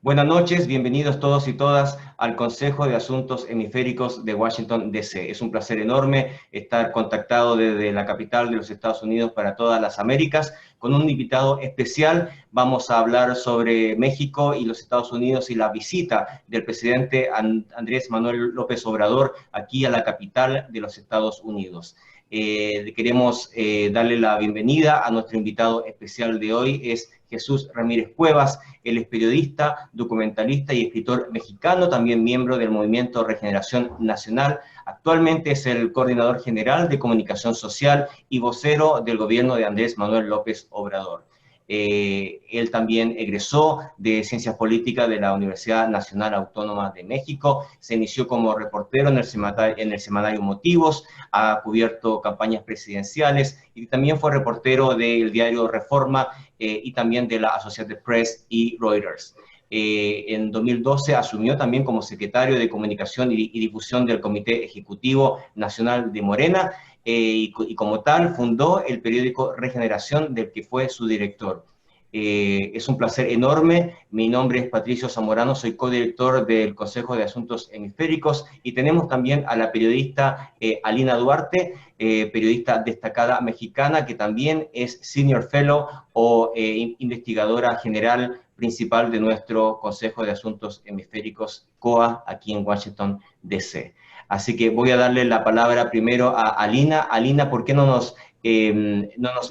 Buenas noches, bienvenidos todos y todas al Consejo de Asuntos Hemisféricos de Washington, D.C. Es un placer enorme estar contactado desde la capital de los Estados Unidos para todas las Américas con un invitado especial. Vamos a hablar sobre México y los Estados Unidos y la visita del presidente Andrés Manuel López Obrador aquí a la capital de los Estados Unidos. Queremos darle la bienvenida a nuestro invitado especial de hoy, es Jesús Ramírez Cuevas. Él es periodista, documentalista y escritor mexicano, también miembro del Movimiento Regeneración Nacional. Actualmente es el coordinador general de comunicación social y vocero del gobierno de Andrés Manuel López Obrador. Él también egresó de Ciencias Políticas de la Universidad Nacional Autónoma de México, se inició como reportero en el semanario Motivos, ha cubierto campañas presidenciales y también fue reportero del diario Reforma y también de la Associated Press y Reuters. En 2012 asumió también como secretario de Comunicación y Difusión del Comité Ejecutivo Nacional de Morena, y como tal fundó el periódico Regeneración, del que fue su director. Es un placer enorme. Mi nombre es Patricio Zamorano, soy codirector del Consejo de Asuntos Hemisféricos y tenemos también a la periodista Alina Duarte, periodista destacada mexicana que también es Senior Fellow o investigadora general principal de nuestro Consejo de Asuntos Hemisféricos, COA, aquí en Washington, D.C. Así que voy a darle la palabra primero a Alina. Alina, ¿por qué no nos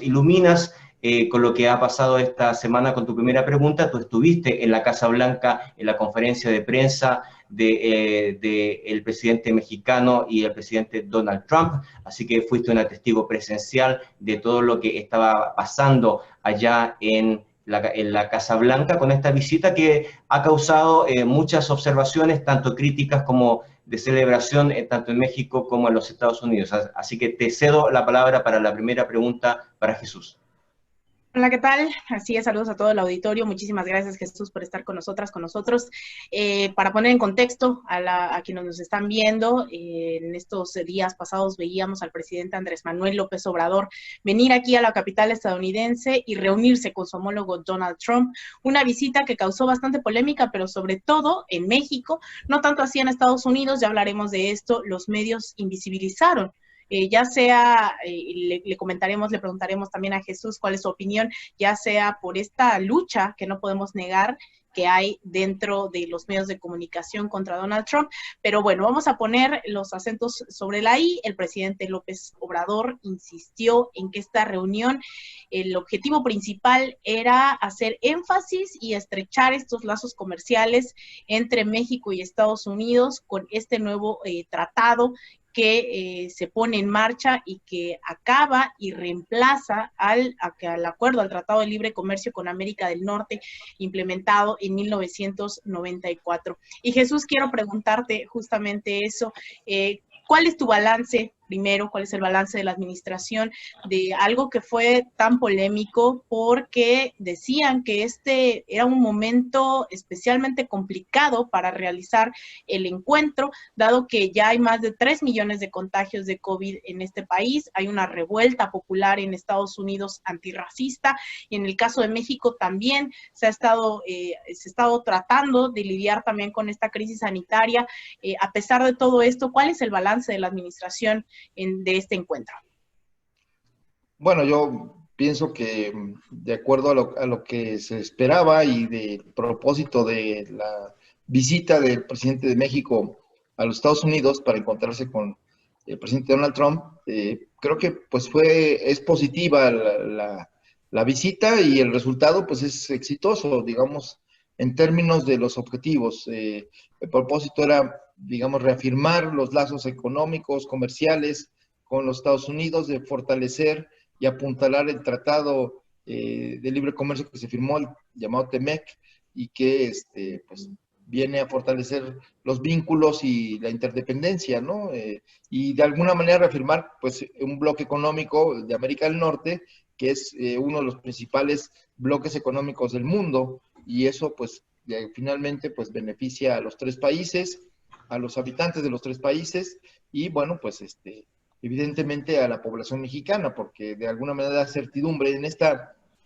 iluminas con lo que ha pasado esta semana con tu primera pregunta? Tú estuviste en la Casa Blanca en la conferencia de prensa del presidente mexicano y el presidente Donald Trump, así que fuiste una testigo presencial de todo lo que estaba pasando allá en la Casa Blanca con esta visita que ha causado muchas observaciones, tanto críticas como de celebración, tanto en México como en los Estados Unidos. Así que te cedo la palabra para la primera pregunta para Jesús. Hola, ¿qué tal? Así es, saludos a todo el auditorio. Muchísimas gracias, Jesús, por estar con nosotros. Para poner en contexto a quienes nos están viendo, en estos días pasados veíamos al presidente Andrés Manuel López Obrador venir aquí a la capital estadounidense y reunirse con su homólogo Donald Trump, una visita que causó bastante polémica, pero sobre todo en México, no tanto así en Estados Unidos, ya hablaremos de esto. Los medios invisibilizaron, ya sea, le comentaremos, le preguntaremos también a Jesús cuál es su opinión, ya sea por esta lucha que no podemos negar que hay dentro de los medios de comunicación contra Donald Trump. Pero bueno, vamos a poner los acentos sobre la I. El presidente López Obrador insistió en que esta reunión, el objetivo principal era hacer énfasis y estrechar estos lazos comerciales entre México y Estados Unidos con este nuevo tratado que se pone en marcha y que acaba y reemplaza al acuerdo, al Tratado de Libre Comercio con América del Norte, implementado en 1994. Y Jesús, quiero preguntarte justamente eso. ¿Cuál es tu balance? Primero, ¿cuál es el balance de la administración de algo que fue tan polémico? Porque decían que este era un momento especialmente complicado para realizar el encuentro, dado que ya hay más de 3 millones de contagios de COVID en este país, hay una revuelta popular en Estados Unidos antirracista, y en el caso de México también se ha estado tratando de lidiar también con esta crisis sanitaria. A pesar de todo esto, ¿cuál es el balance de la administración de este encuentro? Bueno, yo pienso que de acuerdo a lo que se esperaba y del propósito de la visita del presidente de México a los Estados Unidos para encontrarse con el presidente Donald Trump, creo que pues es positiva la visita y el resultado pues es exitoso, digamos, en términos de los objetivos. El propósito era, digamos, reafirmar los lazos económicos, comerciales con los Estados Unidos, de fortalecer y apuntalar el tratado de libre comercio que se firmó, el llamado TEMEC, y que pues, viene a fortalecer los vínculos y la interdependencia, ¿no? Y de alguna manera reafirmar pues, un bloque económico de América del Norte, que es uno de los principales bloques económicos del mundo, y eso pues finalmente pues beneficia a los tres países, a los habitantes de los tres países, y bueno, pues evidentemente a la población mexicana, porque de alguna manera da certidumbre en este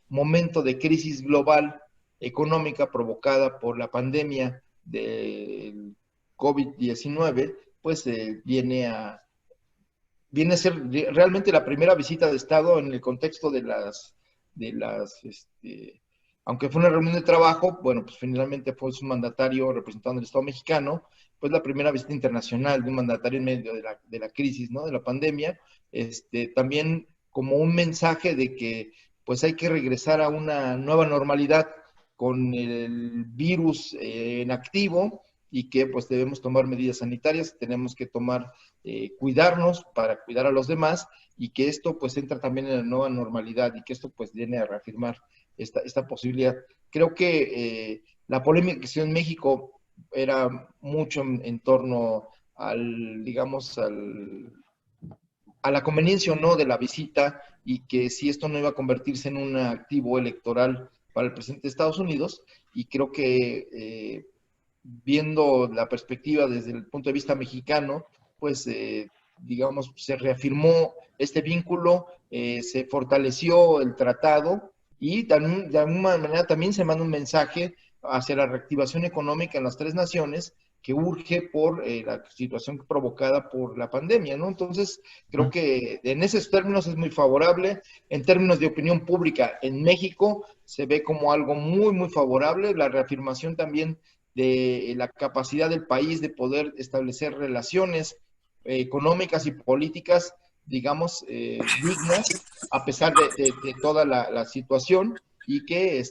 momento de crisis global económica provocada por la pandemia del COVID-19, pues viene a ser realmente la primera visita de Estado en el contexto aunque fue una reunión de trabajo, bueno, pues finalmente fue su mandatario representando al Estado mexicano, pues la primera visita internacional de un mandatario en medio de la crisis, ¿no? De la pandemia, también como un mensaje de que pues hay que regresar a una nueva normalidad con el virus en activo y que pues debemos tomar medidas sanitarias, tenemos que cuidarnos para cuidar a los demás y que esto pues entra también en la nueva normalidad y que esto pues viene a reafirmar esta posibilidad. Creo que la polémica que se dio en México era mucho en torno digamos, a la conveniencia o no de la visita y que si esto no iba a convertirse en un activo electoral para el presidente de Estados Unidos, y creo que viendo la perspectiva desde el punto de vista mexicano, pues digamos, se reafirmó este vínculo, se fortaleció el tratado y también, de alguna manera también se manda un mensaje hacia la reactivación económica en las tres naciones que urge por la situación provocada por la pandemia, ¿no? Entonces, creo que en esos términos es muy favorable. En términos de opinión pública en México, se ve como algo muy, muy favorable. La reafirmación también de la capacidad del país de poder establecer relaciones económicas y políticas, digamos, dignas, a pesar de toda la situación, y que,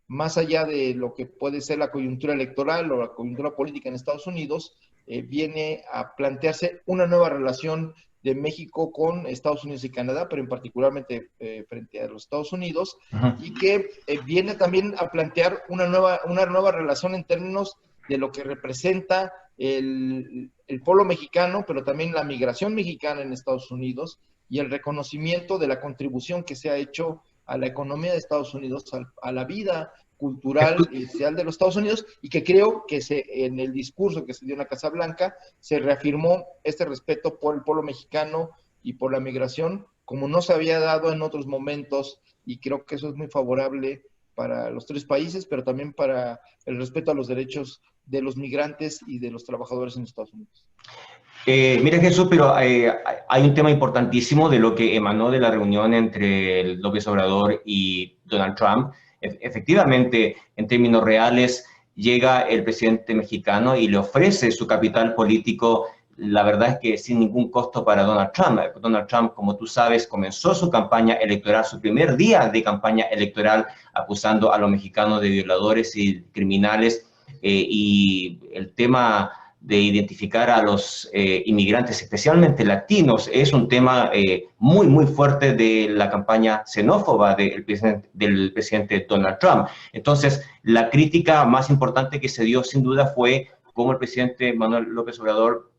más allá de lo que puede ser la coyuntura electoral o la coyuntura política en Estados Unidos, viene a plantearse una nueva relación de México con Estados Unidos y Canadá, pero en particularmente frente a los Estados Unidos, y que viene también a plantear una nueva relación en términos de lo que representa el pueblo mexicano, pero también la migración mexicana en Estados Unidos y el reconocimiento de la contribución que se ha hecho a la economía de Estados Unidos, a la vida cultural y social de los Estados Unidos, y que creo que en el discurso que se dio en la Casa Blanca se reafirmó este respeto por el pueblo mexicano y por la migración, como no se había dado en otros momentos, y creo que eso es muy favorable para los tres países, pero también para el respeto a los derechos de los migrantes y de los trabajadores en Estados Unidos. Mira, Jesús, pero hay un tema importantísimo de lo que emanó de la reunión entre el López Obrador y Donald Trump. Efectivamente, en términos reales, llega el presidente mexicano y le ofrece su capital político, la verdad es que sin ningún costo para Donald Trump. Donald Trump, como tú sabes, comenzó su campaña electoral, su primer día de campaña electoral, acusando a los mexicanos de violadores y criminales, y el tema de identificar a los inmigrantes, especialmente latinos, es un tema muy, muy fuerte de la campaña xenófoba del presidente Donald Trump. Entonces, la crítica más importante que se dio, sin duda, fue cómo el presidente Manuel López Obrador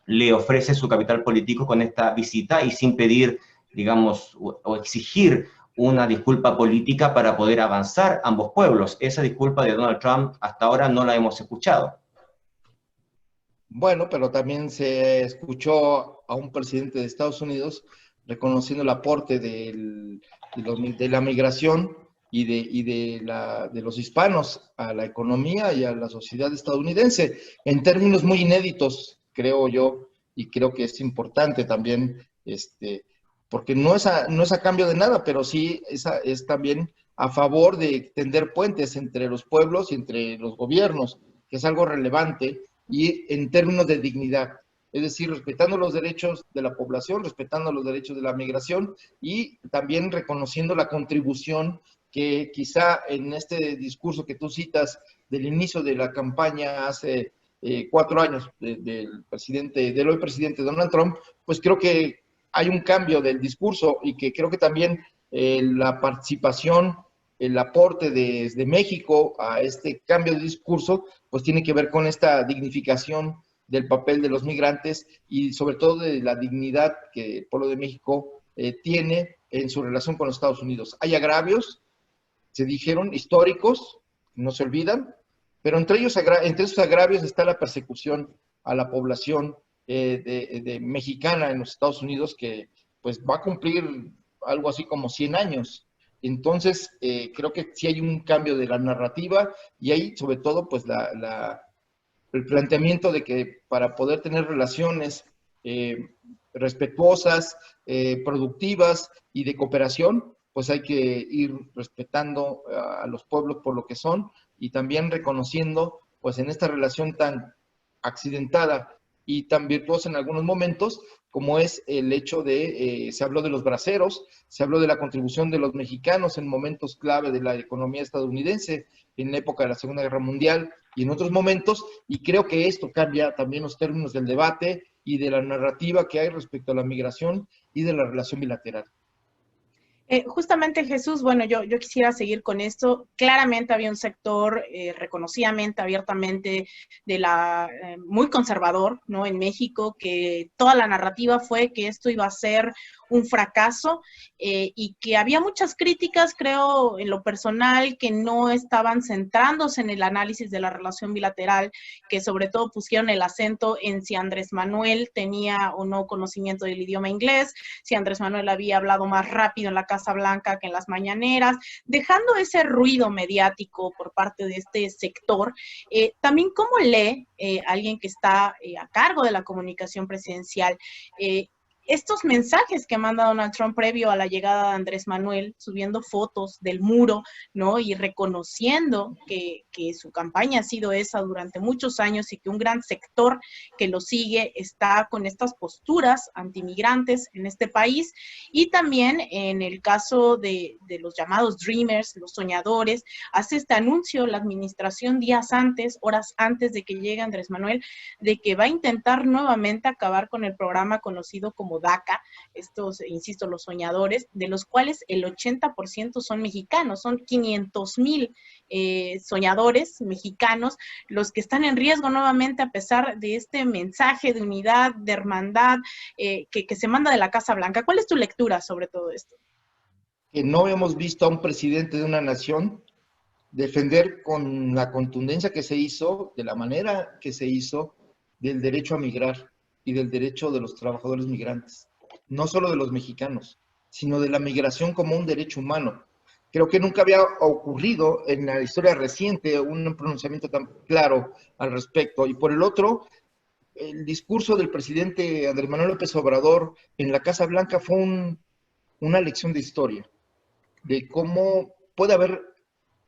le ofrece su capital político con esta visita y sin pedir, digamos, o exigir una disculpa política para poder avanzar ambos pueblos. Esa disculpa de Donald Trump hasta ahora no la hemos escuchado. Bueno, pero también se escuchó a un presidente de Estados Unidos reconociendo el aporte de la migración de los hispanos a la economía y a la sociedad estadounidense, en términos muy inéditos, creo yo, y creo que es importante también, porque no es a cambio de nada, pero sí es también a favor de tender puentes entre los pueblos y entre los gobiernos, que es algo relevante, y en términos de dignidad, es decir, respetando los derechos de la población, respetando los derechos de la migración y también reconociendo la contribución que quizá en este discurso que tú citas del inicio de la campaña hace 4 años del hoy presidente Donald Trump, pues creo que hay un cambio del discurso y que creo que también la participación, el aporte desde México a este cambio de discurso, pues tiene que ver con esta dignificación del papel de los migrantes y sobre todo de la dignidad que el pueblo de México tiene en su relación con los Estados Unidos. Hay agravios, se dijeron, históricos, no se olvidan, pero entre esos agravios está la persecución a la población mexicana en los Estados Unidos, que pues va a cumplir algo así como 100 años. Entonces, creo que sí hay un cambio de la narrativa y hay sobre todo pues el planteamiento de que para poder tener relaciones respetuosas, productivas y de cooperación, pues hay que ir respetando a los pueblos por lo que son y también reconociendo, pues en esta relación tan accidentada y tan virtuosa en algunos momentos, como es el hecho de, se habló de los braceros, se habló de la contribución de los mexicanos en momentos clave de la economía estadounidense, en la época de la Segunda Guerra Mundial y en otros momentos, y creo que esto cambia también los términos del debate y de la narrativa que hay respecto a la migración y de la relación bilateral. Justamente, Jesús, bueno, yo quisiera seguir con esto. Claramente había un sector reconocidamente, abiertamente, muy conservador, ¿no? En México, que toda la narrativa fue que esto iba a ser un fracaso y que había muchas críticas, creo, en lo personal, que no estaban centrándose en el análisis de la relación bilateral, que sobre todo pusieron el acento en si Andrés Manuel tenía o no conocimiento del idioma inglés, si Andrés Manuel había hablado más rápido en la Casa Blanca que en las mañaneras, dejando ese ruido mediático por parte de este sector. También, ¿cómo lee alguien que está a cargo de la comunicación presidencial estos mensajes que manda Donald Trump previo a la llegada de Andrés Manuel, subiendo fotos del muro, ¿no? Y reconociendo que su campaña ha sido esa durante muchos años y que un gran sector que lo sigue está con estas posturas antimigrantes en este país. Y también en el caso de los llamados Dreamers, los soñadores, hace este anuncio la administración días antes, horas antes de que llegue Andrés Manuel, de que va a intentar nuevamente acabar con el programa conocido como DACA, estos, insisto, los soñadores, de los cuales el 80% son mexicanos, son 500,000 soñadores mexicanos los que están en riesgo nuevamente a pesar de este mensaje de unidad, de hermandad que se manda de la Casa Blanca. ¿Cuál es tu lectura sobre todo esto? Que no hemos visto a un presidente de una nación defender con la contundencia que se hizo, de la manera que se hizo, del derecho a migrar y del derecho de los trabajadores migrantes, no solo de los mexicanos, sino de la migración como un derecho humano. Creo que nunca había ocurrido en la historia reciente un pronunciamiento tan claro al respecto. Y por el otro, el discurso del presidente Andrés Manuel López Obrador en la Casa Blanca fue una lección de historia, de cómo puede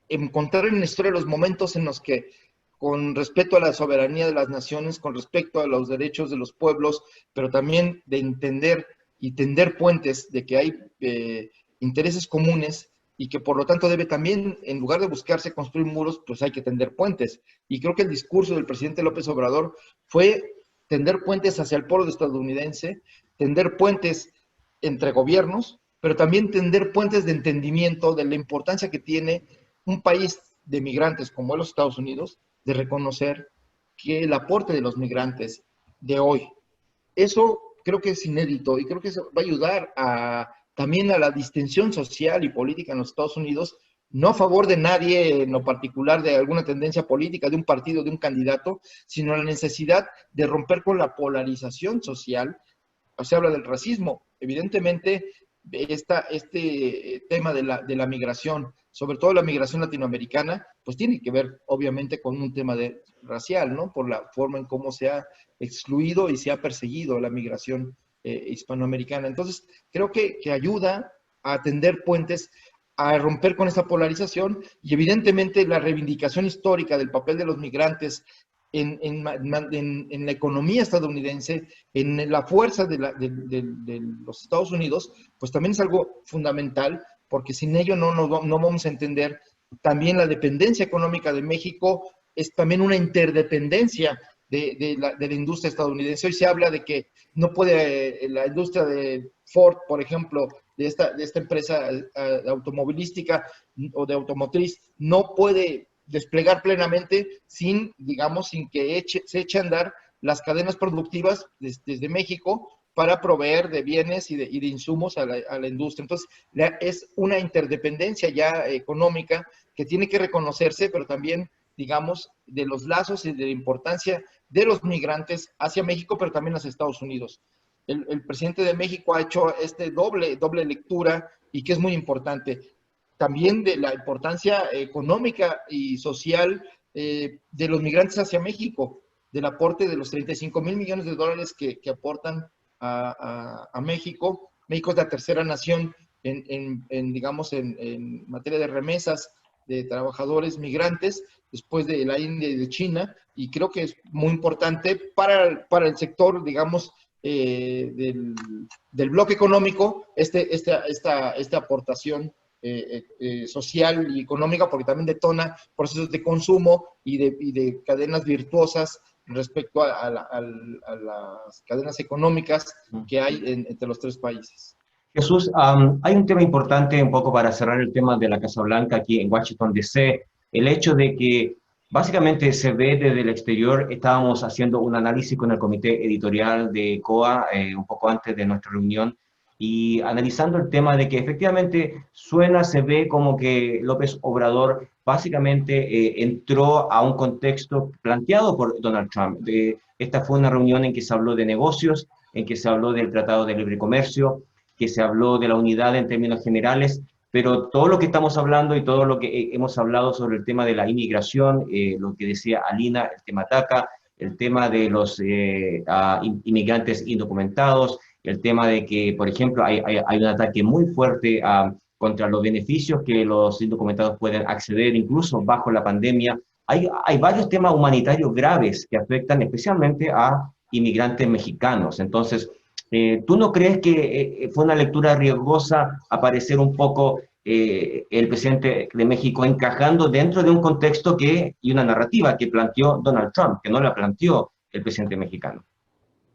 encontrar en la historia los momentos en los que, con respeto a la soberanía de las naciones, con respecto a los derechos de los pueblos, pero también de entender y tender puentes de que hay intereses comunes y que por lo tanto debe también, en lugar de buscarse construir muros, pues hay que tender puentes. Y creo que el discurso del presidente López Obrador fue tender puentes hacia el pueblo estadounidense, tender puentes entre gobiernos, pero también tender puentes de entendimiento de la importancia que tiene un país de migrantes como los Estados Unidos, de reconocer que el aporte de los migrantes de hoy, eso creo que es inédito y creo que eso va a ayudar también a la distensión social y política en los Estados Unidos, no a favor de nadie en lo particular de alguna tendencia política, de un partido, de un candidato, sino a la necesidad de romper con la polarización social. Se habla del racismo. Evidentemente, este tema de la migración, sobre todo la migración latinoamericana, pues tiene que ver obviamente con un tema racial, ¿no? Por la forma en cómo se ha excluido y se ha perseguido la migración hispanoamericana. Entonces, creo que ayuda a tender puentes, a romper con esta polarización y evidentemente la reivindicación histórica del papel de los migrantes en la economía estadounidense, en la fuerza de los Estados Unidos, pues también es algo fundamental, porque sin ello no vamos a entender. También la dependencia económica de México es también una interdependencia de la industria estadounidense. Hoy se habla de que no puede la industria de Ford, por ejemplo, de esta empresa automovilística o de automotriz, no puede desplegar plenamente sin que se eche a andar las cadenas productivas desde México para proveer de bienes y de insumos a la industria. Entonces, es una interdependencia ya económica que tiene que reconocerse, pero también, de los lazos y de la importancia de los migrantes hacia México, pero también hacia Estados Unidos. El presidente de México ha hecho doble lectura y que es muy importante. también de la importancia económica y social de los migrantes hacia México, del aporte de los 35,000 millones de dólares que aportan a México. México es la tercera nación digamos, en materia de remesas de trabajadores migrantes, después de la India y de China, y creo que es muy importante para el sector, digamos, del bloque económico, esta aportación social y económica, porque también detona procesos de consumo y de cadenas virtuosas respecto a las cadenas económicas que hay entre los tres países. Jesús, hay un tema importante, un poco para cerrar el tema de la Casa Blanca aquí en Washington, D.C., el hecho de que básicamente se ve desde el exterior. Estábamos haciendo un análisis con el comité editorial de COA un poco antes de nuestra reunión y analizando el tema de que efectivamente se ve como que López Obrador básicamente entró a un contexto planteado por Donald Trump. Esta fue una reunión en que se habló de negocios, en que se habló del Tratado de Libre Comercio, que se habló de la unidad en términos generales, pero todo lo que estamos hablando y todo lo que hemos hablado sobre el tema de la inmigración, lo que decía Alina, el tema DACA, el tema de los inmigrantes indocumentados, el tema de que, por ejemplo, hay un ataque muy fuerte contra los beneficios que los indocumentados pueden acceder, incluso bajo la pandemia. Hay varios temas humanitarios graves que afectan especialmente a inmigrantes mexicanos. Entonces, ¿tú no crees que fue una lectura riesgosa aparecer un poco el presidente de México encajando dentro de un contexto y una narrativa que planteó Donald Trump, que no la planteó el presidente mexicano?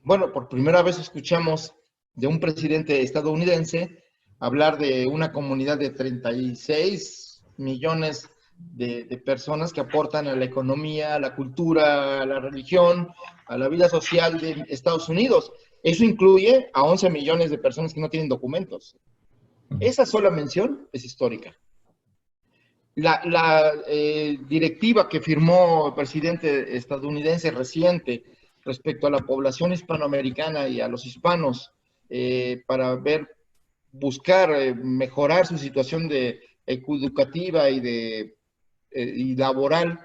Bueno, por primera vez escuchamos de un presidente estadounidense hablar de una comunidad de 36 millones de personas que aportan a la economía, a la cultura, a la religión, a la vida social de Estados Unidos. Eso incluye a 11 millones de personas que no tienen documentos. Esa sola mención es histórica. La directiva que firmó el presidente estadounidense reciente respecto a la población hispanoamericana y a los hispanos para buscar mejorar su situación educativa y laboral,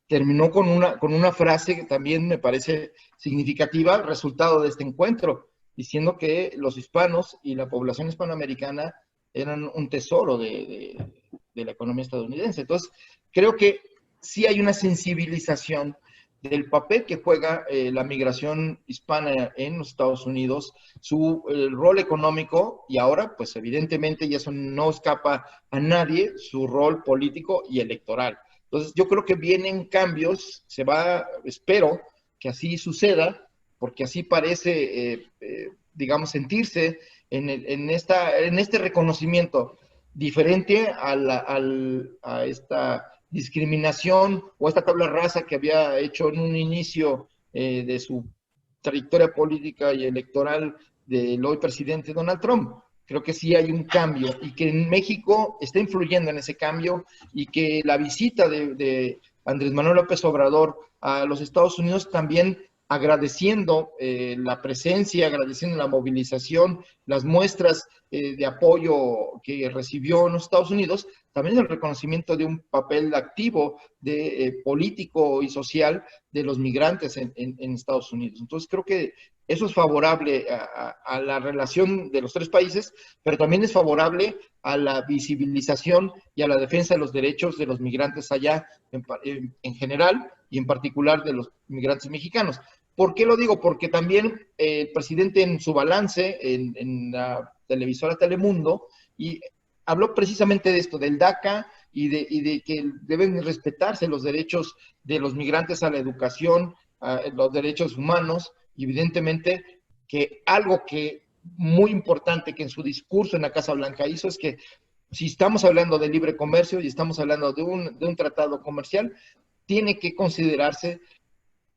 terminó con una frase que también me parece significativa, resultado de este encuentro, diciendo que los hispanos y la población hispanoamericana eran un tesoro de la economía estadounidense. Entonces, creo que sí hay una sensibilización del papel que juega la migración hispana en los Estados Unidos, su rol económico y ahora, pues evidentemente, y eso no escapa a nadie, su rol político y electoral. Entonces, yo creo que vienen cambios, espero que así suceda, porque así parece, digamos, sentirse en este reconocimiento diferente a esta discriminación o esta tabla rasa que había hecho en un inicio de su trayectoria política y electoral del hoy presidente Donald Trump. Creo que sí hay un cambio y que en México está influyendo en ese cambio y que la visita de Andrés Manuel López Obrador a los Estados Unidos también agradeciendo la presencia, agradeciendo la movilización, las muestras de apoyo que recibió en los Estados Unidos, también el reconocimiento de un papel activo político y social de los migrantes en Estados Unidos. Entonces creo que eso es favorable a la relación de los tres países, pero también es favorable a la visibilización y a la defensa de los derechos de los migrantes allá en general y en particular de los migrantes mexicanos. ¿Por qué lo digo? Porque también el presidente en su balance en la televisora Telemundo habló precisamente de esto, del DACA y de que deben respetarse los derechos de los migrantes a la educación, a los derechos humanos, y evidentemente que algo que muy importante que en su discurso en la Casa Blanca hizo es que si estamos hablando de libre comercio y estamos hablando de un tratado comercial, tiene que considerarse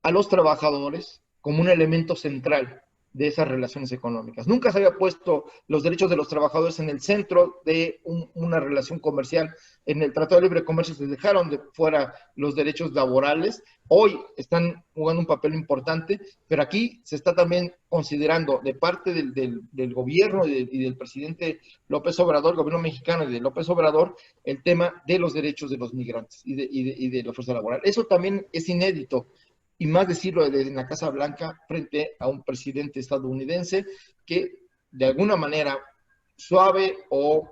a los trabajadores como un elemento central de esas relaciones económicas. Nunca se había puesto los derechos de los trabajadores en el centro de una relación comercial. En el Tratado de Libre Comercio se dejaron de fuera los derechos laborales. Hoy están jugando un papel importante, pero aquí se está también considerando de parte del gobierno y del presidente López Obrador, el gobierno mexicano y de López Obrador, el tema de los derechos de los migrantes y de la fuerza laboral. Eso también es inédito, y más decirlo en la Casa Blanca frente a un presidente estadounidense que de alguna manera suave o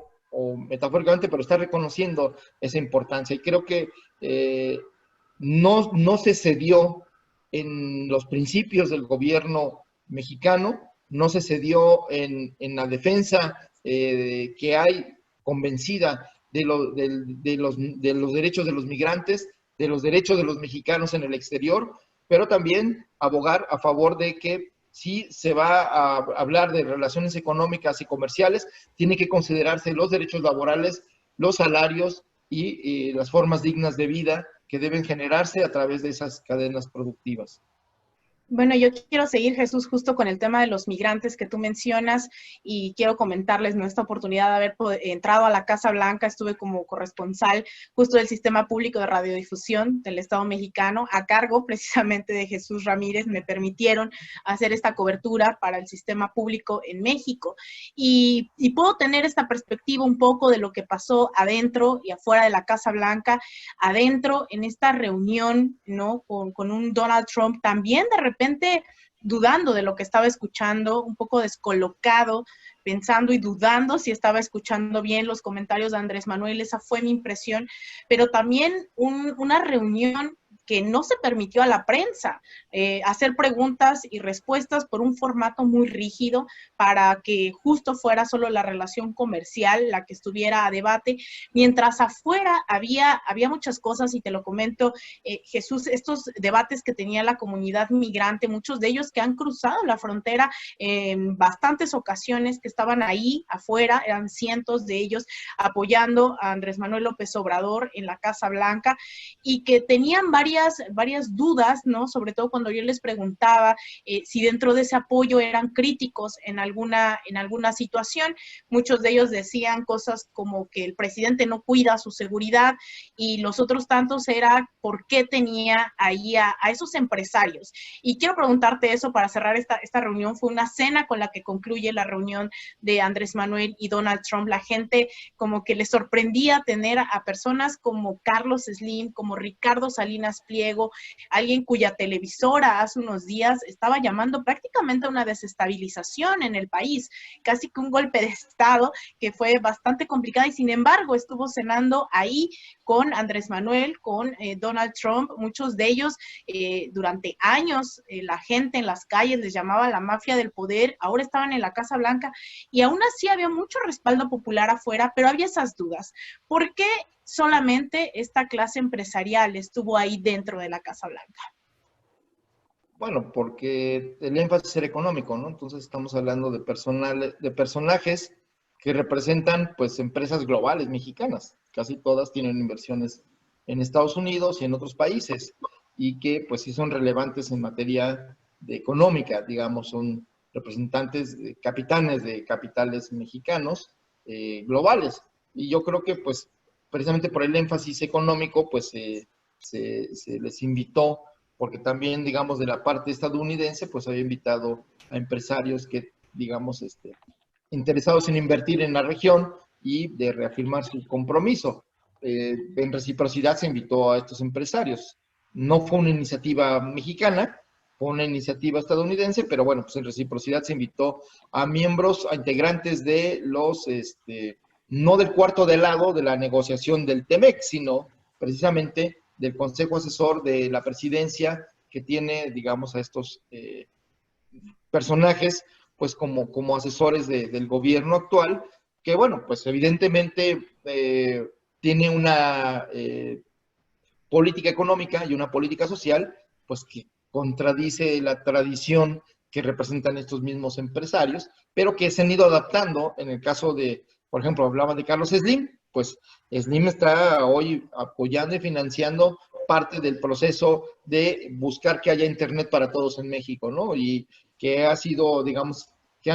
metafóricamente, pero está reconociendo esa importancia. Y creo que no se cedió en los principios del gobierno mexicano, no se cedió en la defensa que hay convencida de los derechos de los migrantes, de los derechos de los mexicanos en el exterior, pero también abogar a favor de que si se va a hablar de relaciones económicas y comerciales, tiene que considerarse los derechos laborales, los salarios y las formas dignas de vida que deben generarse a través de esas cadenas productivas. Bueno, yo quiero seguir, Jesús, justo con el tema de los migrantes que tú mencionas y quiero comentarles nuestra oportunidad de haber entrado a la Casa Blanca. Estuve como corresponsal justo del Sistema Público de Radiodifusión del Estado mexicano, a cargo precisamente de Jesús Ramírez. Me permitieron hacer esta cobertura para el sistema público en México y puedo tener esta perspectiva un poco de lo que pasó adentro y afuera de la Casa Blanca, adentro en esta reunión, ¿no? Con un Donald Trump también de repente dudando de lo que estaba escuchando, un poco descolocado, pensando y dudando si estaba escuchando bien los comentarios de Andrés Manuel. Esa fue mi impresión, pero también una reunión que no se permitió a la prensa hacer preguntas y respuestas por un formato muy rígido para que justo fuera solo la relación comercial la que estuviera a debate, mientras afuera había muchas cosas, y te lo comento, Jesús, estos debates que tenía la comunidad migrante, muchos de ellos que han cruzado la frontera en bastantes ocasiones, que estaban ahí afuera, eran cientos de ellos apoyando a Andrés Manuel López Obrador en la Casa Blanca, y que tenían varias dudas, ¿no? Sobre todo cuando yo les preguntaba si dentro de ese apoyo eran críticos en alguna situación. Muchos de ellos decían cosas como que el presidente no cuida su seguridad, y los otros tantos era por qué tenía ahí a esos empresarios. Y quiero preguntarte eso para cerrar esta reunión. Fue una cena con la que concluye la reunión de Andrés Manuel y Donald Trump. La gente como que le sorprendía tener a personas como Carlos Slim, como Ricardo Salinas Pliego, alguien cuya televisora hace unos días estaba llamando prácticamente a una desestabilización en el país, casi que un golpe de Estado, que fue bastante complicado, y sin embargo estuvo cenando ahí con Andrés Manuel, con Donald Trump. Muchos de ellos durante años la gente en las calles les llamaba la mafia del poder, ahora estaban en la Casa Blanca y aún así había mucho respaldo popular afuera, pero había esas dudas. ¿Por qué solamente esta clase empresarial estuvo ahí dentro de la Casa Blanca? Bueno, porque el énfasis era económico, ¿no? Entonces estamos hablando de personajes que representan, pues, empresas globales mexicanas. Casi todas tienen inversiones en Estados Unidos y en otros países, y que, pues, sí son relevantes en materia de económica, digamos, son representantes, capitanes de capitales mexicanos globales. Y yo creo que, pues, precisamente por el énfasis económico, pues, se les invitó, porque también, digamos, de la parte estadounidense, pues había invitado a empresarios que, digamos, interesados en invertir en la región y de reafirmar su compromiso. En reciprocidad se invitó a estos empresarios. No fue una iniciativa mexicana, fue una iniciativa estadounidense, pero bueno, pues en reciprocidad se invitó a miembros, a integrantes de los, no del cuarto de lado de la negociación del TEMEC, sino precisamente del Consejo Asesor de la Presidencia, que tiene, digamos, a estos personajes, pues como asesores del gobierno actual, que bueno, pues evidentemente tiene una política económica y una política social, pues que contradice la tradición que representan estos mismos empresarios, pero que se han ido adaptando. En el caso de, por ejemplo, hablaba de Carlos Slim, pues Slim está hoy apoyando y financiando parte del proceso de buscar que haya internet para todos en México, ¿no? Y que ha sido, digamos, que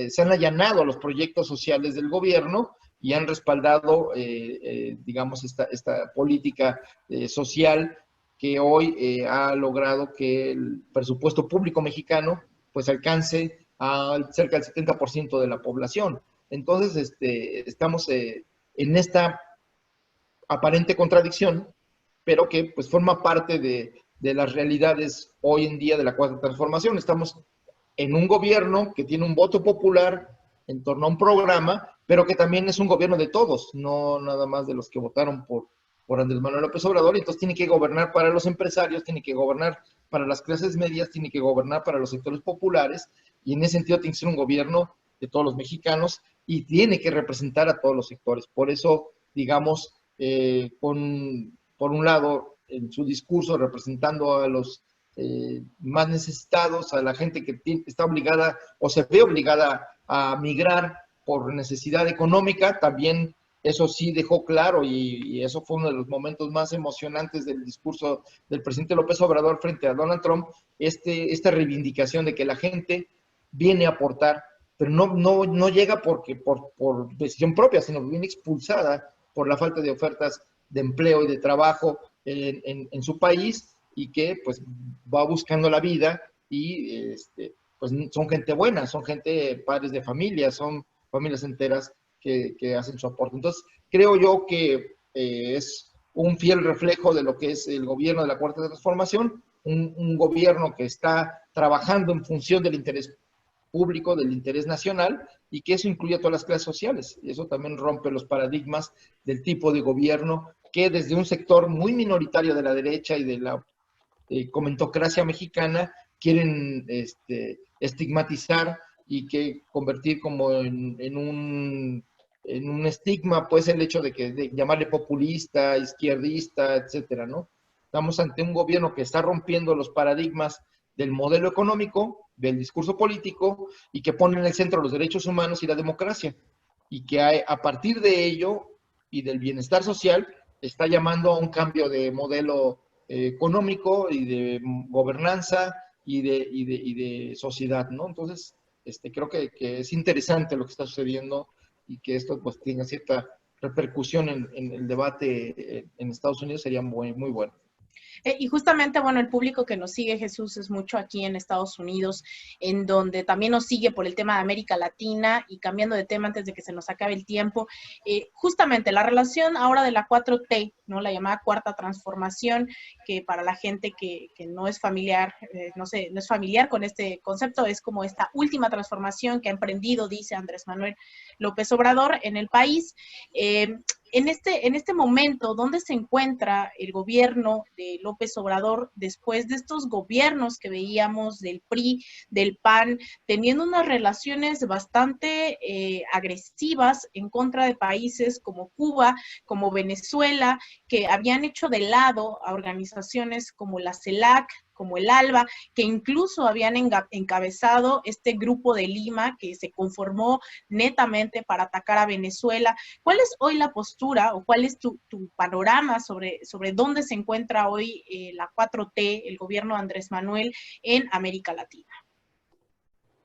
se han allanado a los proyectos sociales del gobierno y han respaldado, digamos, esta política social que hoy ha logrado que el presupuesto público mexicano pues alcance a cerca del 70% de la población. Entonces, estamos en esta aparente contradicción, pero que pues forma parte de las realidades hoy en día de la cuarta transformación. Estamos en un gobierno que tiene un voto popular en torno a un programa, pero que también es un gobierno de todos, no nada más de los que votaron por Andrés Manuel López Obrador. Entonces tiene que gobernar para los empresarios, tiene que gobernar para las clases medias, tiene que gobernar para los sectores populares, y en ese sentido tiene que ser un gobierno de todos los mexicanos y tiene que representar a todos los sectores. Por eso, digamos, por un lado, en su discurso representando a los más necesitados, a la gente que está obligada o se ve obligada a migrar por necesidad económica, también eso sí dejó claro, y eso fue uno de los momentos más emocionantes del discurso del presidente López Obrador frente a Donald Trump, esta reivindicación de que la gente viene a aportar, pero no llega por decisión propia, sino que viene expulsada por la falta de ofertas de empleo y de trabajo en su país, y que pues va buscando la vida y pues son gente buena, son gente, padres de familia, son familias enteras que hacen su aporte. Entonces, creo yo que es un fiel reflejo de lo que es el gobierno de la Cuarta Transformación, un gobierno que está trabajando en función del interés público, del interés nacional, y que eso incluye a todas las clases sociales. Y eso también rompe los paradigmas del tipo de gobierno que desde un sector muy minoritario de la derecha y de la comentocracia mexicana quieren estigmatizar y que convertir como en un estigma, pues el hecho de llamarle populista, izquierdista, etcétera, ¿no? Estamos ante un gobierno que está rompiendo los paradigmas del modelo económico, del discurso político, y que pone en el centro los derechos humanos y la democracia, y que a partir de ello y del bienestar social está llamando a un cambio de modelo económico y de gobernanza y de sociedad, ¿no? Entonces, creo que es interesante lo que está sucediendo, y que esto pues tenga cierta repercusión en el debate en Estados Unidos sería muy, muy bueno. Y justamente, bueno, el público que nos sigue, Jesús, es mucho aquí en Estados Unidos, en donde también nos sigue por el tema de América Latina. Y cambiando de tema antes de que se nos acabe el tiempo, justamente la relación ahora de la 4T, ¿no? La llamada Cuarta Transformación, que para la gente que no es familiar, no es familiar con este concepto, es como esta última transformación que ha emprendido, dice Andrés Manuel López Obrador, en el país. En este momento, ¿dónde se encuentra el gobierno de López Obrador después de estos gobiernos que veíamos del PRI, del PAN, teniendo unas relaciones bastante agresivas en contra de países como Cuba, como Venezuela, que habían hecho de lado a organizaciones como la CELAC, como el ALBA, que incluso habían encabezado este grupo de Lima que se conformó netamente para atacar a Venezuela? ¿Cuál es hoy la postura o cuál es tu panorama sobre dónde se encuentra hoy la 4T, el gobierno de Andrés Manuel, en América Latina?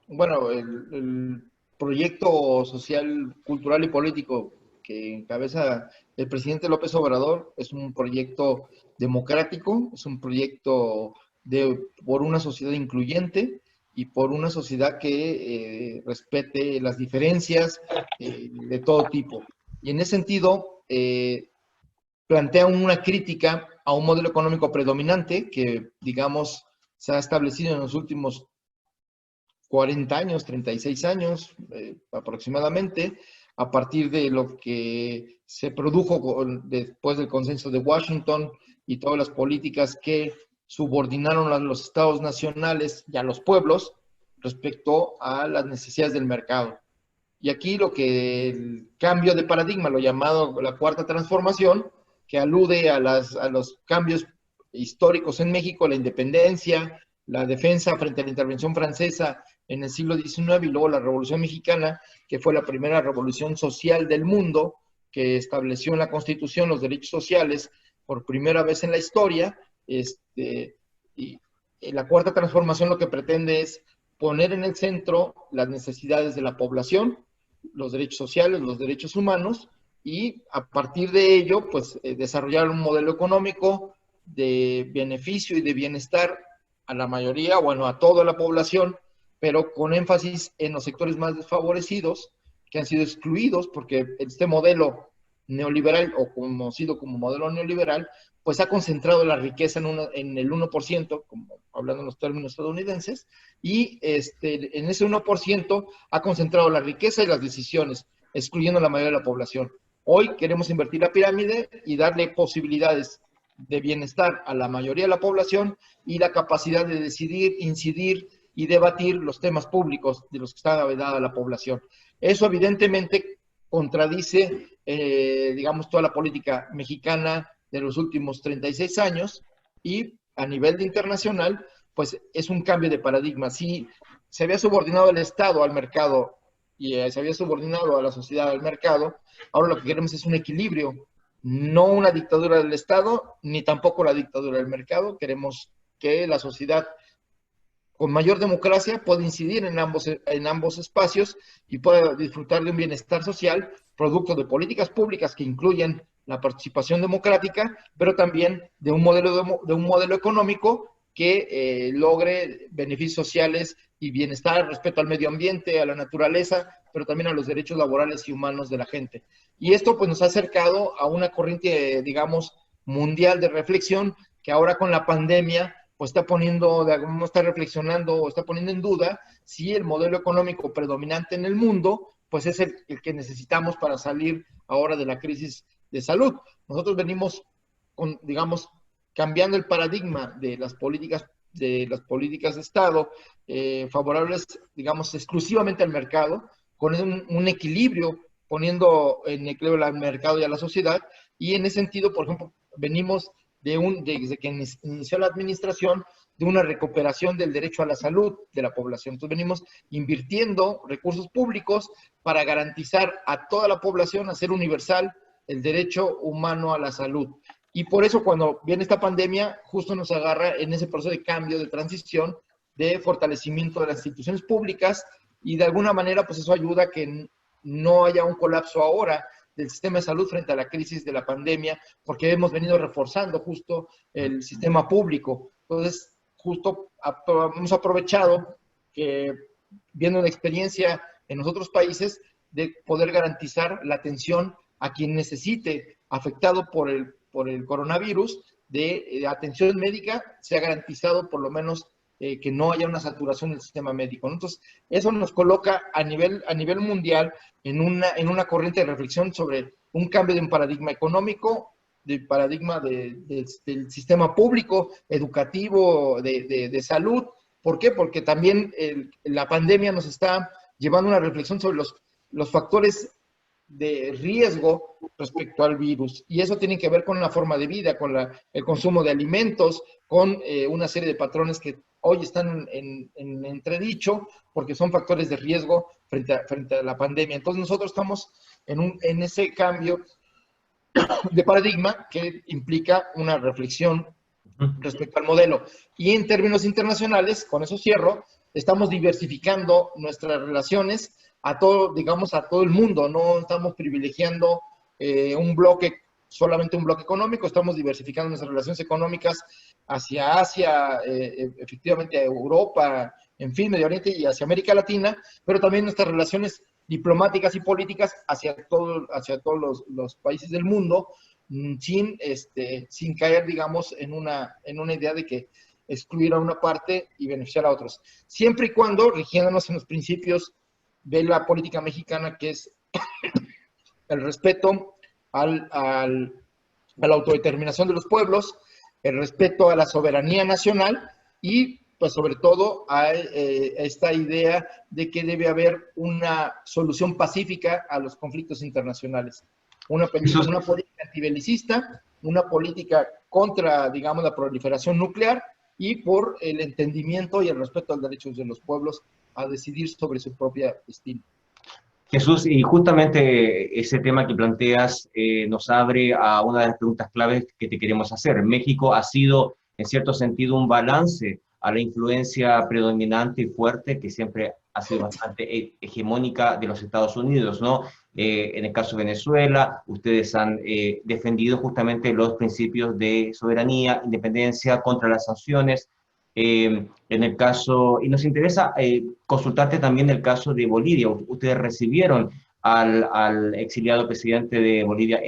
Bueno, el proyecto social, cultural y político que encabeza el presidente López Obrador es un proyecto democrático, es un proyecto por una sociedad incluyente y por una sociedad que respete las diferencias de todo tipo. Y en ese sentido, plantea una crítica a un modelo económico predominante que, digamos, se ha establecido en los últimos 40 años, 36 años aproximadamente, a partir de lo que se produjo después del consenso de Washington y todas las políticas que subordinaron a los estados nacionales y a los pueblos respecto a las necesidades del mercado. Y aquí el cambio de paradigma, lo llamado la Cuarta Transformación, que alude a los cambios históricos en México, la independencia, la defensa frente a la intervención francesa en el siglo XIX, y luego la Revolución Mexicana, que fue la primera revolución social del mundo, que estableció en la Constitución los derechos sociales por primera vez en la historia, y La cuarta transformación lo que pretende es poner en el centro las necesidades de la población, los derechos sociales, los derechos humanos, y a partir de ello, pues desarrollar un modelo económico de beneficio y de bienestar a la mayoría, bueno, a toda la población, pero con énfasis en los sectores más desfavorecidos, que han sido excluidos, porque este modelo neoliberal, o conocido como modelo neoliberal, pues ha concentrado la riqueza en el 1%, como hablando en los términos estadounidenses, y en ese 1% ha concentrado la riqueza y las decisiones, excluyendo a la mayoría de la población. Hoy queremos invertir la pirámide y darle posibilidades de bienestar a la mayoría de la población y la capacidad de decidir, incidir y debatir los temas públicos de los que está vedada la población. Eso evidentemente contradice, digamos, toda la política mexicana de los últimos 36 años, y a nivel de internacional, pues es un cambio de paradigma. Si se había subordinado el Estado al mercado y se había subordinado a la sociedad al mercado, ahora lo que queremos es un equilibrio, no una dictadura del Estado, ni tampoco la dictadura del mercado. Queremos que la sociedad con mayor democracia pueda incidir en ambos espacios y pueda disfrutar de un bienestar social, producto de políticas públicas que incluyen la participación democrática, pero también de un modelo económico que logre beneficios sociales y bienestar, respeto al medio ambiente, a la naturaleza, pero también a los derechos laborales y humanos de la gente. Y esto pues nos ha acercado a una corriente, digamos, mundial de reflexión, que ahora con la pandemia pues está reflexionando o está poniendo en duda si el modelo económico predominante en el mundo pues es el que necesitamos para salir ahora de la crisis de salud. Nosotros venimos, digamos, cambiando el paradigma de las políticas de Estado favorables, digamos, exclusivamente al mercado, con un equilibrio, poniendo en equilibrio al mercado y a la sociedad, y en ese sentido, por ejemplo, venimos desde que inició la administración, de una recuperación del derecho a la salud de la población. Entonces venimos invirtiendo recursos públicos para garantizar a toda la población, hacer universal el derecho humano a la salud. Y por eso cuando viene esta pandemia, justo nos agarra en ese proceso de cambio, de transición, de fortalecimiento de las instituciones públicas, y de alguna manera pues eso ayuda a que no haya un colapso ahora del sistema de salud frente a la crisis de la pandemia, porque hemos venido reforzando justo el sistema público. Entonces, justo hemos aprovechado que, viendo la experiencia en los otros países, de poder garantizar la atención a quien necesite, afectado por el coronavirus, de atención médica, se ha garantizado por lo menos que no haya una saturación del sistema médico, ¿no? Entonces, eso nos coloca a nivel mundial en una corriente de reflexión sobre un cambio de un paradigma económico, de paradigma del sistema público, educativo, de salud. ¿Por qué? Porque también la pandemia nos está llevando a una reflexión sobre los factores de riesgo respecto al virus, y eso tiene que ver con la forma de vida, con el consumo de alimentos, con una serie de patrones que hoy están en entredicho, porque son factores de riesgo frente a la pandemia. Entonces nosotros estamos en ese cambio de paradigma que implica una reflexión respecto al modelo. Y en términos internacionales, con eso cierro, estamos diversificando nuestras relaciones a todo, digamos, a todo el mundo. No estamos privilegiando solamente un bloque económico, estamos diversificando nuestras relaciones económicas hacia Asia, efectivamente a Europa, en fin, Medio Oriente, y hacia América Latina, pero también nuestras relaciones diplomáticas y políticas hacia todos los países del mundo, sin caer, digamos, en una idea de que excluir a una parte y beneficiar a otros. Siempre y cuando rigiéndonos en los principios de la política mexicana, que es el respeto a la autodeterminación de los pueblos, el respeto a la soberanía nacional y, pues, sobre todo a esta idea de que debe haber una solución pacífica a los conflictos internacionales. Una política antibelicista, una política contra, digamos, la proliferación nuclear, y por el entendimiento y el respeto a los derechos de los pueblos a decidir sobre su propio destino. Jesús, y justamente ese tema que planteas nos abre a una de las preguntas claves que te queremos hacer. México ha sido, en cierto sentido, un balance a la influencia predominante y fuerte que siempre ha sido bastante hegemónica de los Estados Unidos, ¿no? En el caso de Venezuela, ustedes han defendido justamente los principios de soberanía, independencia, contra las sanciones. En el caso, y nos interesa consultarte también el caso de Bolivia. Ustedes recibieron al exiliado presidente de Bolivia,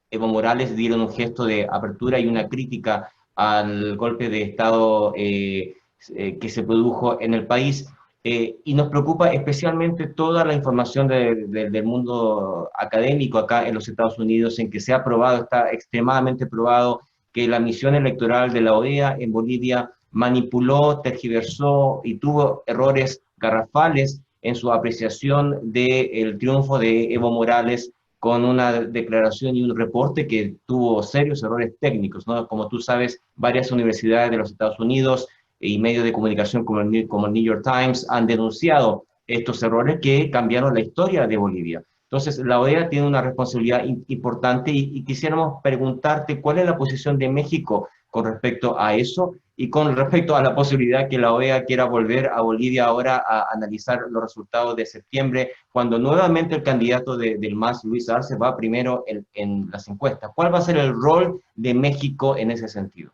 Evo Morales, dieron un gesto de apertura y una crítica al golpe de Estado que se produjo en el país. Y nos preocupa especialmente toda la información del mundo académico acá en los Estados Unidos, en que se ha probado, está extremadamente probado, que la misión electoral de la OEA en Bolivia manipuló, tergiversó y tuvo errores garrafales en su apreciación del triunfo de Evo Morales, con una declaración y un reporte que tuvo serios errores técnicos, ¿no? Como tú sabes, varias universidades de los Estados Unidos y medios de comunicación como el New York Times han denunciado estos errores que cambiaron la historia de Bolivia. Entonces, la OEA tiene una responsabilidad importante y quisiéramos preguntarte cuál es la posición de México con respecto a eso y con respecto a la posibilidad que la OEA quiera volver a Bolivia ahora a analizar los resultados de septiembre, cuando nuevamente el candidato del MAS, Luis Arce, va primero en las encuestas. ¿Cuál va a ser el rol de México en ese sentido?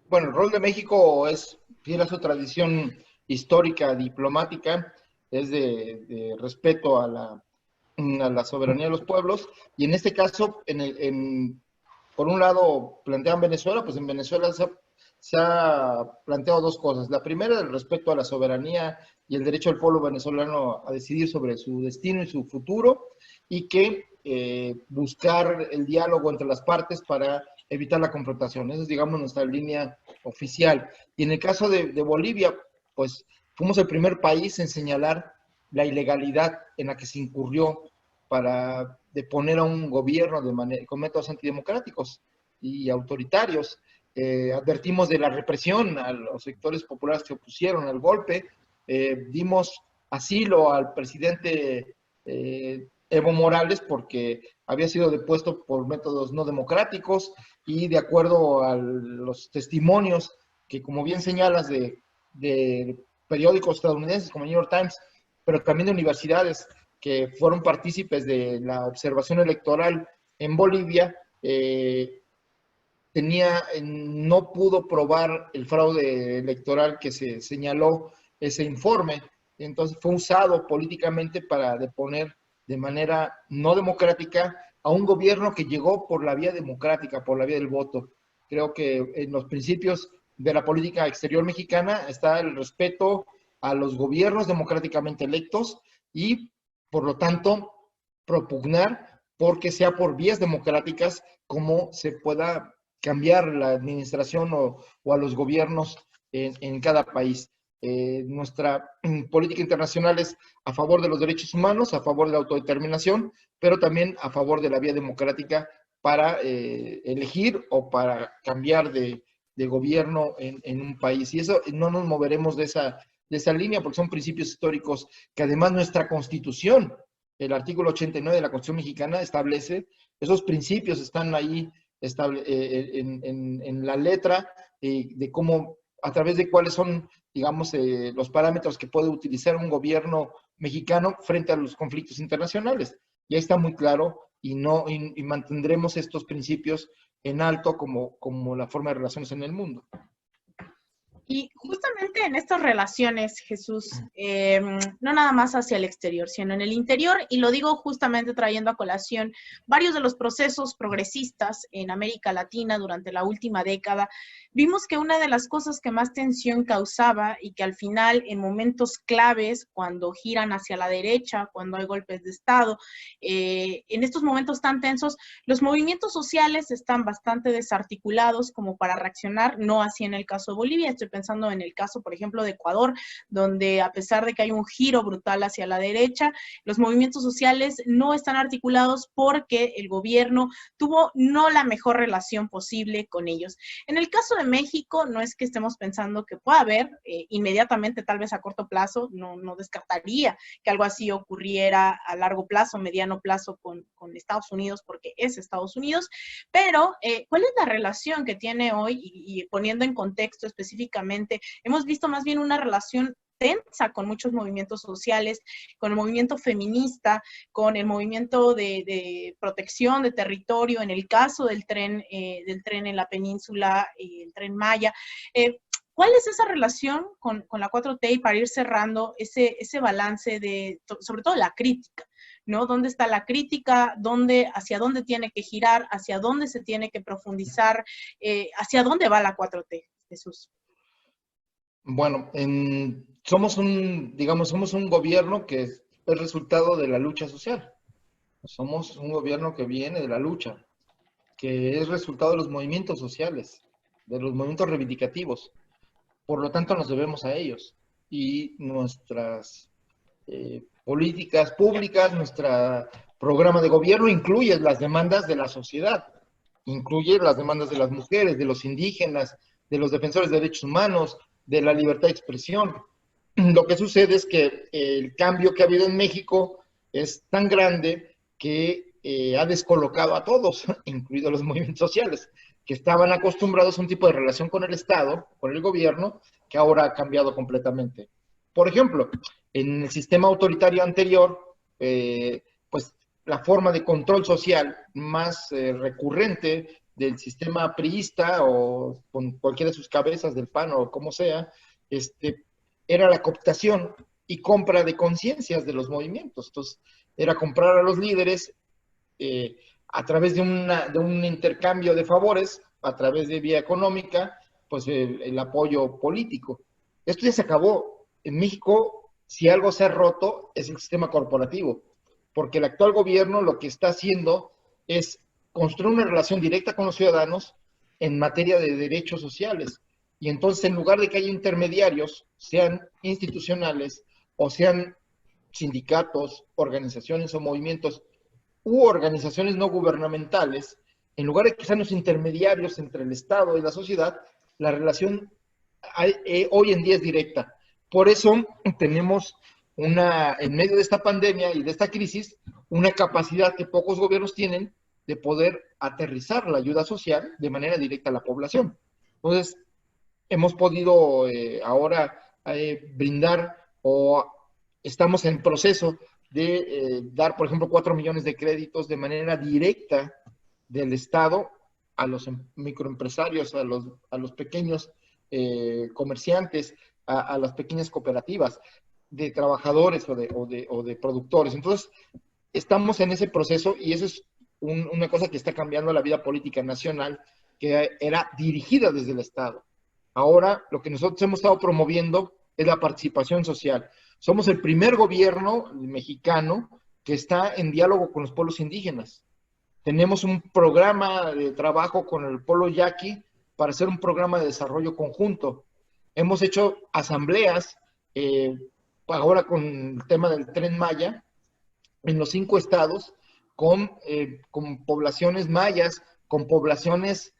Bueno, el rol de México es fiel a su tradición histórica, diplomática, es de respeto a la soberanía de los pueblos, y en este caso, por un lado, plantean Venezuela, pues en Venezuela se ha planteado dos cosas. La primera, el respeto a la soberanía y el derecho del pueblo venezolano a decidir sobre su destino y su futuro, y que buscar el diálogo entre las partes para evitar la confrontación. Esa es, digamos, nuestra línea oficial. Y en el caso de Bolivia, pues fuimos el primer país en señalar la ilegalidad en la que se incurrió para deponer a un gobierno con métodos antidemocráticos y autoritarios. Advertimos de la represión a los sectores populares que opusieron al golpe, dimos asilo al presidente Evo Morales porque había sido depuesto por métodos no democráticos, y de acuerdo a los testimonios que, como bien señalas, de periódicos estadounidenses como el New York Times, pero también de universidades que fueron partícipes de la observación electoral en Bolivia, no pudo probar el fraude electoral que se señaló ese informe. Entonces fue usado políticamente para deponer de manera no democrática a un gobierno que llegó por la vía democrática, por la vía del voto. Creo que en los principios de la política exterior mexicana está el respeto a los gobiernos democráticamente electos y, por lo tanto, propugnar porque sea por vías democráticas como se pueda cambiar la administración o a los gobiernos en cada país. Nuestra política internacional es a favor de los derechos humanos, a favor de la autodeterminación, pero también a favor de la vía democrática para elegir o para cambiar de gobierno en un país. Y eso no nos moveremos de esa línea porque son principios históricos que además nuestra Constitución, el artículo 89 de la Constitución mexicana, establece. Esos principios están ahí en la letra de cómo, a través de cuáles son, digamos, los parámetros que puede utilizar un gobierno mexicano frente a los conflictos internacionales. Ya está muy claro y mantendremos estos principios en alto como la forma de relaciones en el mundo. Y justamente en estas relaciones, Jesús, no nada más hacia el exterior, sino en el interior, y lo digo justamente trayendo a colación varios de los procesos progresistas en América Latina durante la última década, vimos que una de las cosas que más tensión causaba y que al final en momentos claves, cuando giran hacia la derecha, cuando hay golpes de Estado, en estos momentos tan tensos, los movimientos sociales están bastante desarticulados como para reaccionar, no así en el caso de Bolivia. Estoy pensando en el caso, por ejemplo, de Ecuador, donde a pesar de que hay un giro brutal hacia la derecha, los movimientos sociales no están articulados porque el gobierno tuvo no la mejor relación posible con ellos. En el caso de México no es que estemos pensando que pueda haber inmediatamente, tal vez a corto plazo, no descartaría que algo así ocurriera a largo plazo, mediano plazo con Estados Unidos, porque es Estados Unidos, pero ¿cuál es la relación que tiene hoy? Y poniendo en contexto específicamente, hemos visto más bien una relación tensa con muchos movimientos sociales, con el movimiento feminista, con el movimiento de protección de territorio, en el caso del tren en la península, el Tren Maya. ¿Cuál es esa relación con la 4T y para ir cerrando ese balance de, sobre todo la crítica, ¿no? ¿Dónde está la crítica? ¿Hacia dónde tiene que girar? ¿Hacia dónde se tiene que profundizar? ¿Hacia dónde va la 4T, Jesús? Bueno, somos un gobierno que es el resultado de la lucha social. Somos un gobierno que viene de la lucha, que es resultado de los movimientos sociales, de los movimientos reivindicativos. Por lo tanto, nos debemos a ellos. Y nuestras políticas públicas, nuestro programa de gobierno incluye las demandas de la sociedad, incluye las demandas de las mujeres, de los indígenas, de los defensores de derechos humanos, de la libertad de expresión. Lo que sucede es que el cambio que ha habido en México es tan grande que ha descolocado a todos, incluidos los movimientos sociales, que estaban acostumbrados a un tipo de relación con el Estado, con el gobierno, que ahora ha cambiado completamente. Por ejemplo, en el sistema autoritario anterior, pues la forma de control social más recurrente del sistema priista o con cualquiera de sus cabezas del PAN o como sea, era la cooptación y compra de conciencias de los movimientos. Entonces, era comprar a los líderes a través de un intercambio de favores, a través de vía económica, pues el apoyo político. Esto ya se acabó. En México, si algo se ha roto, es el sistema corporativo, porque el actual gobierno lo que está haciendo es construir una relación directa con los ciudadanos en materia de derechos sociales. Y entonces, en lugar de que haya intermediarios, sean institucionales o sean sindicatos, organizaciones o movimientos u organizaciones no gubernamentales, en lugar de que sean los intermediarios entre el Estado y la sociedad, la relación hoy en día es directa. Por eso tenemos en medio de esta pandemia y de esta crisis, una capacidad que pocos gobiernos tienen de poder aterrizar la ayuda social de manera directa a la población. Entonces, hemos podido ahora brindar o estamos en proceso de dar, por ejemplo, 4 millones de créditos de manera directa del Estado a los microempresarios, a los pequeños comerciantes, a las pequeñas cooperativas de trabajadores o de productores. Entonces, estamos en ese proceso y eso es una cosa que está cambiando la vida política nacional, que era dirigida desde el Estado. Ahora, lo que nosotros hemos estado promoviendo es la participación social. Somos el primer gobierno mexicano que está en diálogo con los pueblos indígenas. Tenemos un programa de trabajo con el pueblo yaqui para hacer un programa de desarrollo conjunto. Hemos hecho asambleas, ahora con el tema del Tren Maya, en los 5 estados, con poblaciones mayas, con poblaciones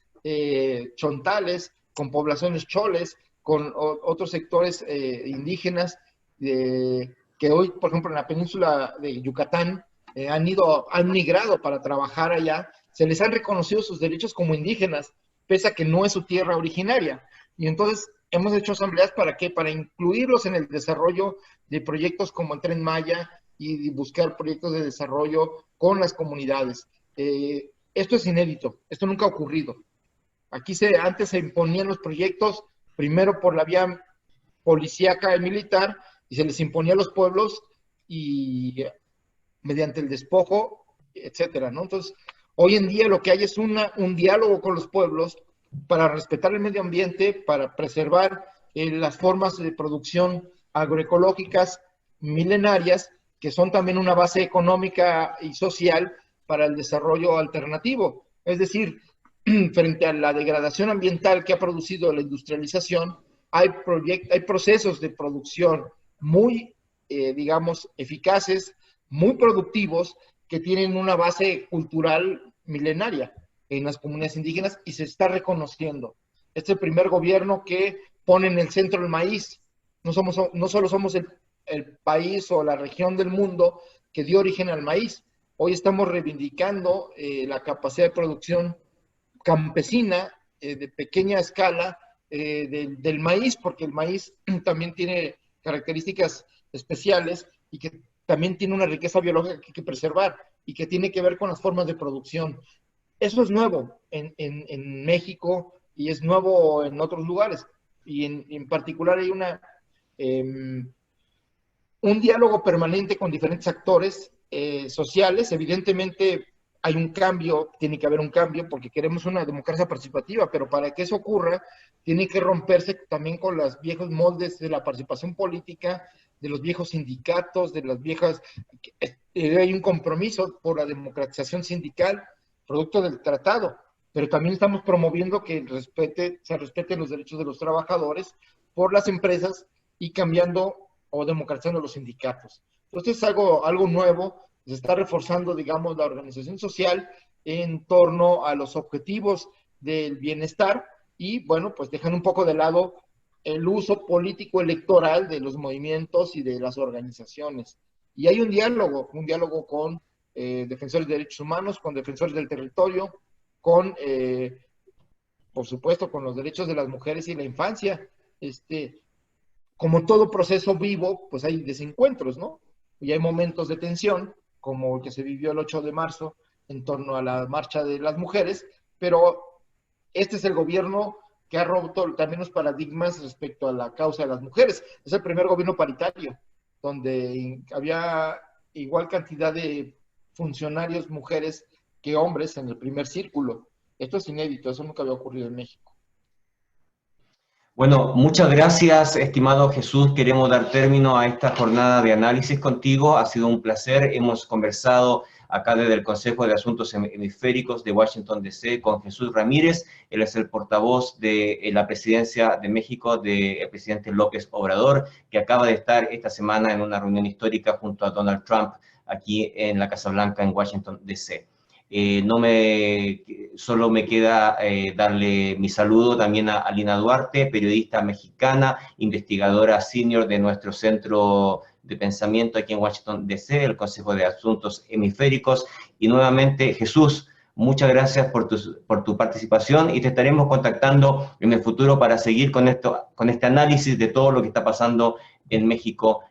chontales, con poblaciones choles, con otros sectores indígenas que hoy, por ejemplo, en la península de Yucatán, han migrado para trabajar allá, se les han reconocido sus derechos como indígenas, pese a que no es su tierra originaria. Y entonces hemos hecho asambleas ¿para qué? Para incluirlos en el desarrollo de proyectos como el Tren Maya y buscar proyectos de desarrollo con las comunidades. Esto es inédito, esto nunca ha ocurrido. Aquí antes se imponían los proyectos primero por la vía policíaca y militar y se les imponía a los pueblos y mediante el despojo, etcétera, ¿no? Entonces, hoy en día lo que hay es un diálogo con los pueblos para respetar el medio ambiente, para preservar las formas de producción agroecológicas milenarias, que son también una base económica y social para el desarrollo alternativo. Es decir, frente a la degradación ambiental que ha producido la industrialización, hay procesos de producción muy, digamos, eficaces, muy productivos, que tienen una base cultural milenaria en las comunidades indígenas y se está reconociendo. Este es el primer gobierno que pone en el centro el maíz. No solo somos el país o la región del mundo que dio origen al maíz. Hoy estamos reivindicando la capacidad de producción campesina de pequeña escala del maíz, porque el maíz también tiene características especiales y que también tiene una riqueza biológica que hay que preservar y que tiene que ver con las formas de producción. Eso es nuevo en México y es nuevo en otros lugares. Y en particular hay un diálogo permanente con diferentes actores sociales. Evidentemente hay un cambio, tiene que haber un cambio porque queremos una democracia participativa, pero para que eso ocurra tiene que romperse también con los viejos moldes de la participación política, de los viejos sindicatos, de las viejas... hay un compromiso por la democratización sindical, producto del tratado, pero también estamos promoviendo que se respeten los derechos de los trabajadores por las empresas y cambiando o democratizando los sindicatos. Entonces es algo nuevo, se está reforzando, digamos, la organización social en torno a los objetivos del bienestar y, bueno, pues dejan un poco de lado el uso político electoral de los movimientos y de las organizaciones. Y hay un diálogo con defensores de derechos humanos, con defensores del territorio, con, por supuesto, con los derechos de las mujeres y la infancia. Como todo proceso vivo, pues hay desencuentros, ¿no? Y hay momentos de tensión, como el que se vivió el 8 de marzo en torno a la marcha de las mujeres, pero este es el gobierno que ha roto también los paradigmas respecto a la causa de las mujeres. Es el primer gobierno paritario, donde había igual cantidad de funcionarios mujeres que hombres en el primer círculo. Esto es inédito, eso nunca había ocurrido en México. Bueno, muchas gracias, estimado Jesús. Queremos dar término a esta jornada de análisis contigo. Ha sido un placer. Hemos conversado acá desde el Consejo de Asuntos Hemisféricos de Washington, D.C. con Jesús Ramírez. Él es el portavoz de la Presidencia de México del presidente López Obrador, que acaba de estar esta semana en una reunión histórica junto a Donald Trump aquí en la Casa Blanca en Washington, D.C. Solo me queda darle mi saludo también a Lina Duarte, periodista mexicana, investigadora senior de nuestro centro de pensamiento aquí en Washington, D.C., el Consejo de Asuntos Hemisféricos. Y nuevamente, Jesús, muchas gracias por tu participación y te estaremos contactando en el futuro para seguir con este análisis de todo lo que está pasando en México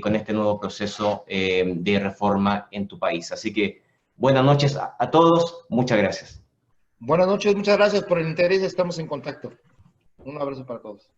con este nuevo proceso de reforma en tu país. Así que buenas noches a todos, muchas gracias. Buenas noches, muchas gracias por el interés, estamos en contacto. Un abrazo para todos.